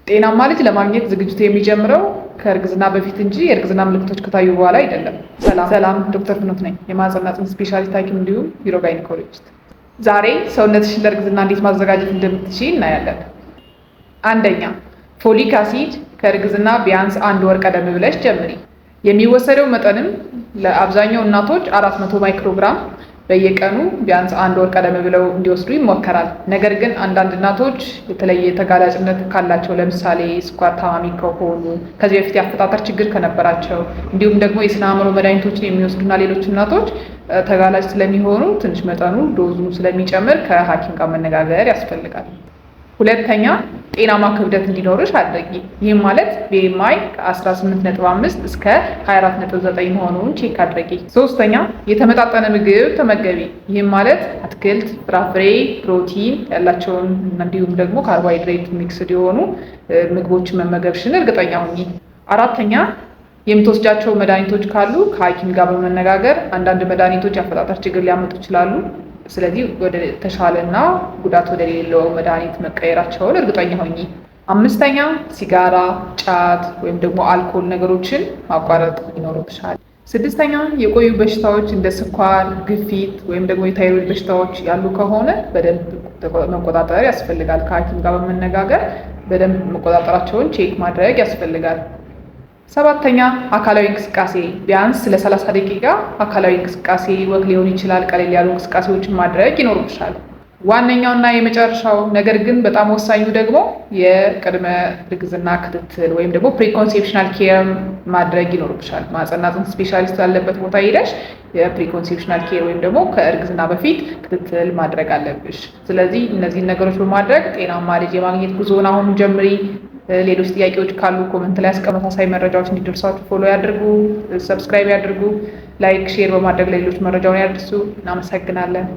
ጤናማ ልጅ ለማግኘት ዝግጅቱ የሚጀምረው ከእርግዝና በፊት እንጂ የእርግዝና ምልክቶች ከታዩ በኋላ አይደለም። ሰላም፣ ዶክተር ፍኖት ነኝ፣ የማህፀንና ጽንስ ስፔሻሊስት ሐኪም እንዲሁም ዩሮጋይኒኮሎጂስት። ዛሬ ሰውነትሽን ለእርግዝና እንዴት ማዘጋጀት እንደምትችይ እናያለን። አንደኛ፣ ፎሊክ አሲድ ከእርግዝና ቢያንስ 1 ወር ቀደም ብለሽ ጀምሪ። የሚወሰደው መጠንም ለአብዛኛው እናቶች 400 ማይክሮግራም በየቀኑ ቢያንስ 1 ወር ቀደም ብለው እንዲወስዱ ይሞከራል። ነገር ግን አንዳንድ እናቶች የተለየ ተጋላጭነት ካላቸው፣ ለምሳሌ ስኳር ታማሚ ከሆኑ፣ ከዚህ በፊት የአፈጣጠር ችግር ከነበራቸው፣ እንዲሁም ደግሞ የስነ አእምሮ መድኃኒቶችን የሚወስዱና ሌሎች እናቶች ተጋላጭ ስለሚሆኑ ትንሽ መጠኑ ዶዙ ስለሚጨምር ከሐኪም ጋር መነጋገር ያስፈልጋል። ሁለተኛ፣ ጤናማ ክብደት እንዲኖርሽ አድርጊ። ይህም ማለት BMI ከ18.5 እስከ 24.9 መሆኑን ቼክ አድርጊ። ሶስተኛ፣ የተመጣጠነ ምግብ ተመገቢ። ይህም ማለት አትክልት፣ ፍራፍሬ፣ ፕሮቲን ያላቸውን እንዲሁም ደግሞ ካርቦሃይድሬት ሚክስድ የሆኑ ምግቦችን መመገብሽን እርግጠኛ ሁኚ። አራተኛ፣ የምትወስጃቸው መድኃኒቶች ካሉ ከሐኪም ጋር በመነጋገር አንዳንድ መድኃኒቶች የአፈጣጠር ችግር ሊያመጡ ይችላሉ። ስለዚህ ወደ ተሻለና ጉዳት ወደ ሌለው መድኃኒት መቀየራቸውን እርግጠኛ ሆኚ። አምስተኛ፣ ሲጋራ፣ ጫት ወይም ደግሞ አልኮል ነገሮችን ማቋረጥ ይኖርብሻል። ስድስተኛ፣ የቆዩ በሽታዎች እንደ ስኳር፣ ግፊት ወይም ደግሞ የታይሮይድ በሽታዎች ያሉ ከሆነ በደንብ መቆጣጠር ያስፈልጋል። ከሐኪም ጋር በመነጋገር በደንብ መቆጣጠራቸውን ቼክ ማድረግ ያስፈልጋል። ሰባተኛ፣ አካላዊ እንቅስቃሴ ቢያንስ ለ30 ደቂቃ አካላዊ እንቅስቃሴ ወክ ሊሆን ይችላል፣ ቀለል ያሉ እንቅስቃሴዎችን ማድረግ ይኖርብሻል። ዋነኛውና የመጨረሻው ነገር ግን በጣም ወሳኙ ደግሞ የቅድመ እርግዝና ክትትል ወይም ደግሞ ፕሪኮንሴፕሽናል ኬር ማድረግ ይኖርብሻል። ማህፀንና ጽንስ ስፔሻሊስት ያለበት ቦታ ሄደሽ የፕሪኮንሴፕሽናል ኬር ወይም ደግሞ ከእርግዝና በፊት ክትትል ማድረግ አለብሽ። ስለዚህ እነዚህን ነገሮች በማድረግ ጤናማ ልጅ የማግኘት ጉዞውን አሁን ጀምሪ። ሌሎች ጥያቄዎች ካሉ ኮመንት ላይ ተመሳሳይ መረጃዎች እንዲደርሷችሁ ፎሎ ያድርጉ፣ ሰብስክራይብ ያድርጉ፣ ላይክ፣ ሼር በማድረግ ለሌሎች መረጃውን ያድርሱ። እናመሰግናለን።